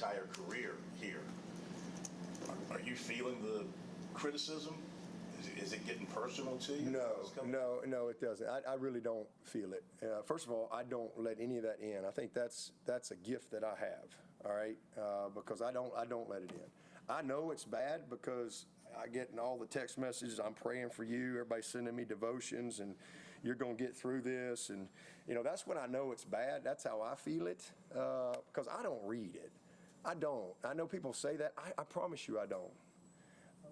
entire career here. Are you feeling the criticism? Is it getting personal to you? No, it doesn't. I really don't feel it. First of all, I don't let any of that in. I think that's a gift that I have. All right, because I don't let it in. I know it's bad because I get in all the text messages. I'm praying for you. Everybody's sending me devotions, and you're going to get through this. And that's when I know it's bad. That's how I feel it because I don't read it. I don't. I know people say that. I promise you, I don't.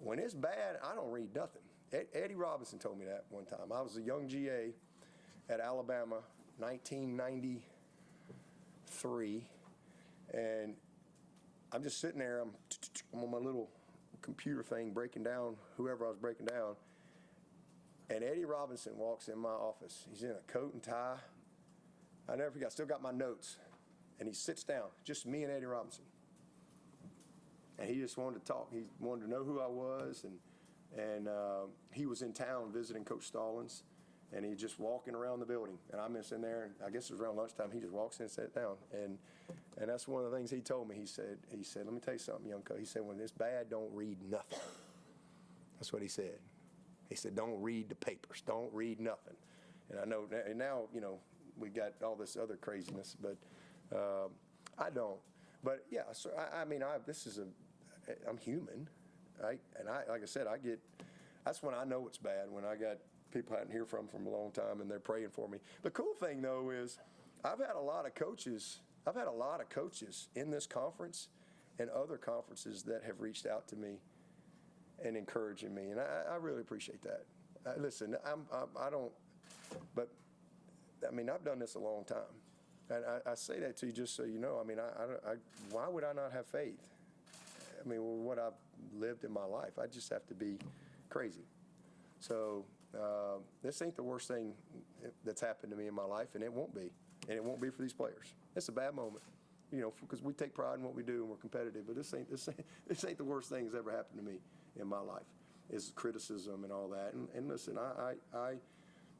When it's bad, I don't read nothing. Eddie Robinson told me that one time. I was a young GA at Alabama, 1993, and I'm just sitting there. I'm on my little computer thing breaking down whoever I was breaking down, and Eddie Robinson walks in my office. He's in a coat and tie. I never forget. I still got my notes, and he sits down, just me and Eddie Robinson. And he just wanted to talk. He wanted to know who I was, and he was in town visiting Coach Stallings, and he just walking around the building. And I'm just in there, and I guess it was around lunchtime. He just walks in and sat down, and that's one of the things he told me. He said, let me tell you something, young coach. He said, when it's bad, don't read nothing. That's what he said. He said, don't read the papers, don't read nothing. And I know, and now we got all this other craziness, but I don't. But yeah, so I'm human, right? And like I said, that's when I know it's bad, when I got people I hadn't heard from a long time and they're praying for me. The cool thing though is I've had a lot of coaches in this conference and other conferences that have reached out to me and encouraging me, and I really appreciate that. Listen, I've done this a long time. And I say that to you just so you know. Why would I not have faith? What I've lived in my life, I just have to be crazy. So this ain't the worst thing that's happened to me in my life, and it won't be. And it won't be for these players. It's a bad moment, because we take pride in what we do and we're competitive. But this ain't the worst thing that's ever happened to me in my life. Is criticism and all that. And listen,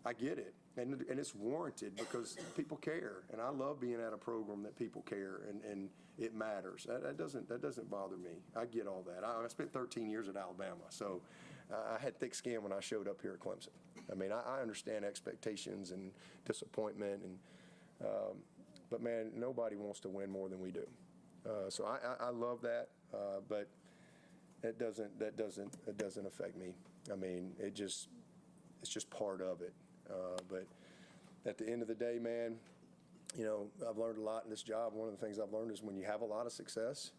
I get it, and it's warranted because people care, and I love being at a program that people care and it matters. That doesn't bother me. I get all that. I spent 13 years at Alabama, so I had thick skin when I showed up here at Clemson. I understand expectations and disappointment, and but man, nobody wants to win more than we do. So I love that, but it doesn't affect me. It's just part of it. But at the end of the day, man, I've learned a lot in this job. One of the things I've learned is when you have a lot of success,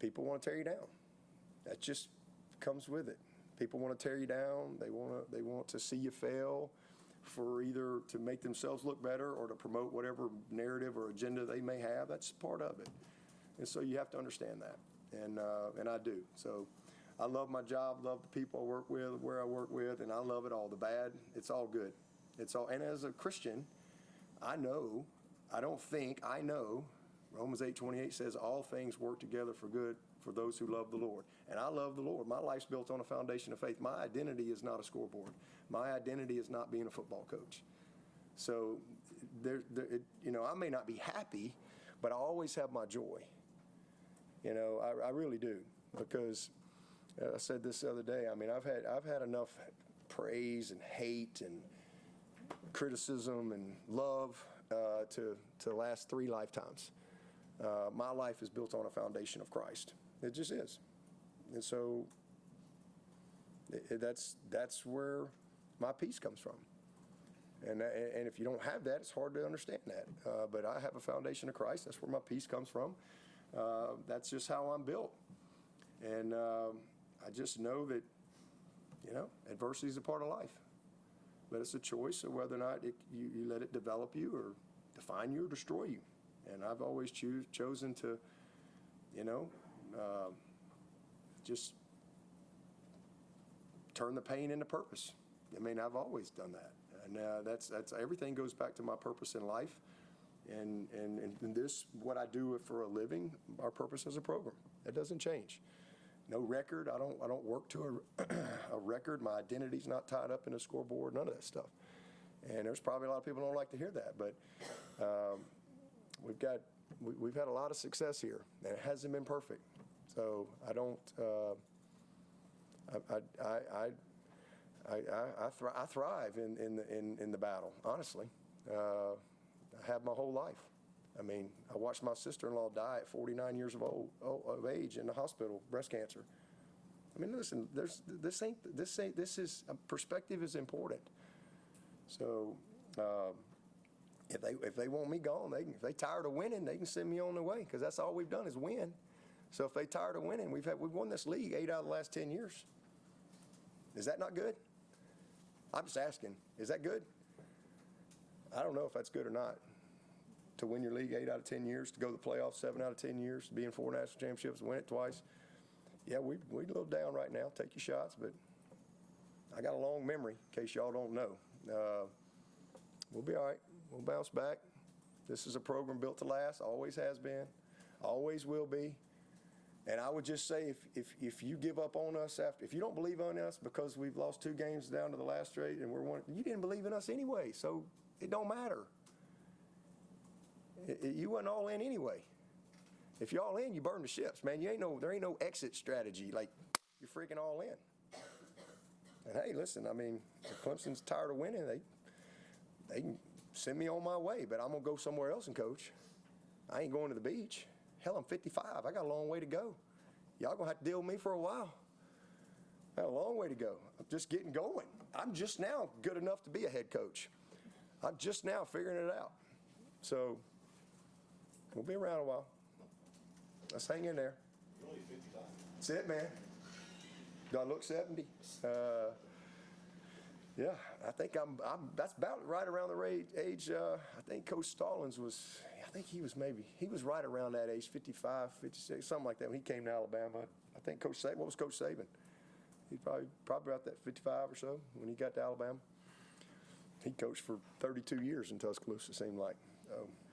people want to tear you down. That just comes with it. People want to tear you down. They want to see you fail for either to make themselves look better or to promote whatever narrative or agenda they may have. That's part of it. And so you have to understand that. And I do. So I love my job, love the people I work with, where I work with, and I love it all. The bad, it's all good. And as a Christian, I know Romans 8:28 says all things work together for good for those who love the Lord. And I love the Lord. My life's built on a foundation of faith. My identity is not a scoreboard. My identity is not being a football coach. So I may not be happy, but I always have my joy. I really do, because I said this the other day. I've had enough praise and hate and criticism and love to last 3 lifetimes. My life is built on a foundation of Christ. It just is, and so that's where my peace comes from. And if you don't have that, it's hard to understand that. But I have a foundation of Christ. That's where my peace comes from. That's just how I'm built, and I just know that adversity is a part of life. But it's a choice of whether or not you let it develop you or define you or destroy you. And I've always chosen to, just turn the pain into purpose. I've always done that. And that's everything goes back to my purpose in life. And this, what I do for a living, our purpose as a program. That doesn't change. No record. I don't work to a record. My identity's not tied up in a scoreboard. None of that stuff. And there's probably a lot of people who don't like to hear that, but we've had a lot of success here, and it hasn't been perfect. So I don't. I thrive in the battle. Honestly, I have my whole life. I mean, I watched my sister-in-law die at 49 years of age in the hospital, breast cancer. I mean, listen, perspective is important. So if they want me gone, if they tired of winning, they can send me on their way, because that's all we've done is win. So if they tired of winning, we've won this league 8 out of the last 10 years. Is that not good? I'm just asking, is that good? I don't know if that's good or not. To win your league 8 out of 10 years, to go to the playoffs 7 out of 10 years, to be in 4 national championships, win it twice. Yeah, we're a little down right now. Take your shots, but I got a long memory, in case y'all don't know. We'll be all right. We'll bounce back. This is a program built to last. Always has been. Always will be. And I would just say, if you give up on us if you don't believe in us because we've lost 2 games down to the last straight and you didn't believe in us anyway, so it don't matter. You wasn't all in anyway. If you're all in, you burn the ships, man. There ain't no exit strategy. Like, you're freaking all in. And hey, listen, I mean, if Clemson's tired of winning, they can send me on my way, but I'm gonna go somewhere else and coach. I ain't going to the beach. Hell, I'm 55. I got a long way to go. Y'all gonna have to deal with me for a while. I got a long way to go. I'm just getting going. I'm just now good enough to be a head coach. I'm just now figuring it out. So we'll be around a while. Let's hang in there. You're only 55. That's it, man. Do I look 70? Yeah, I think that's about right around the age. I think Coach Stallings he was right around that age, 55, 56, something like that when he came to Alabama. I think Coach Saban, what was Coach Saban? He's probably about that 55 or so when he got to Alabama. He coached for 32 years in Tuscaloosa, it seemed like.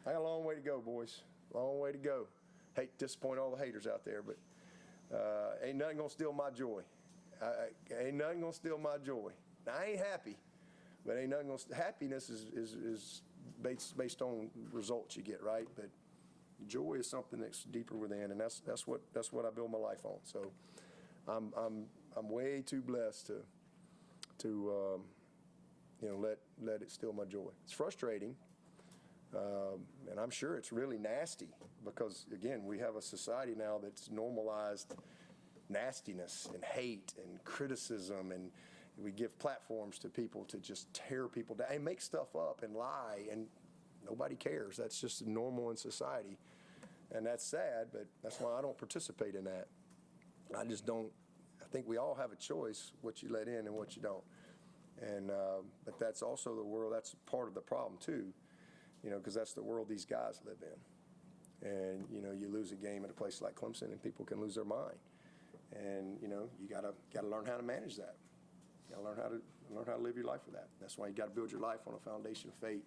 I got a long way to go, boys. Long way to go. Hate to disappoint all the haters out there, but ain't nothing gonna steal my joy. Ain't nothing gonna steal my joy. Now, I ain't happy, but ain't nothing gonna. Happiness is based on results you get, right? But joy is something that's deeper within, and that's what I build my life on. So, I'm way too blessed to let it steal my joy. It's frustrating, and I'm sure it's really nasty because, again, we have a society now that's normalized nastiness and hate and criticism, and we give platforms to people to just tear people down and make stuff up and lie, and nobody cares. That's just normal in society, and that's sad, but that's why I don't participate in that. I just don't. I think we all have a choice what you let in and what you don't, and but that's also the world. That's part of the problem too, because that's the world these guys live in, and you lose a game at a place like Clemson, and people can lose their mind, and you gotta learn how to manage that. You gotta learn how to live your life with that. That's why you got to build your life on a foundation of faith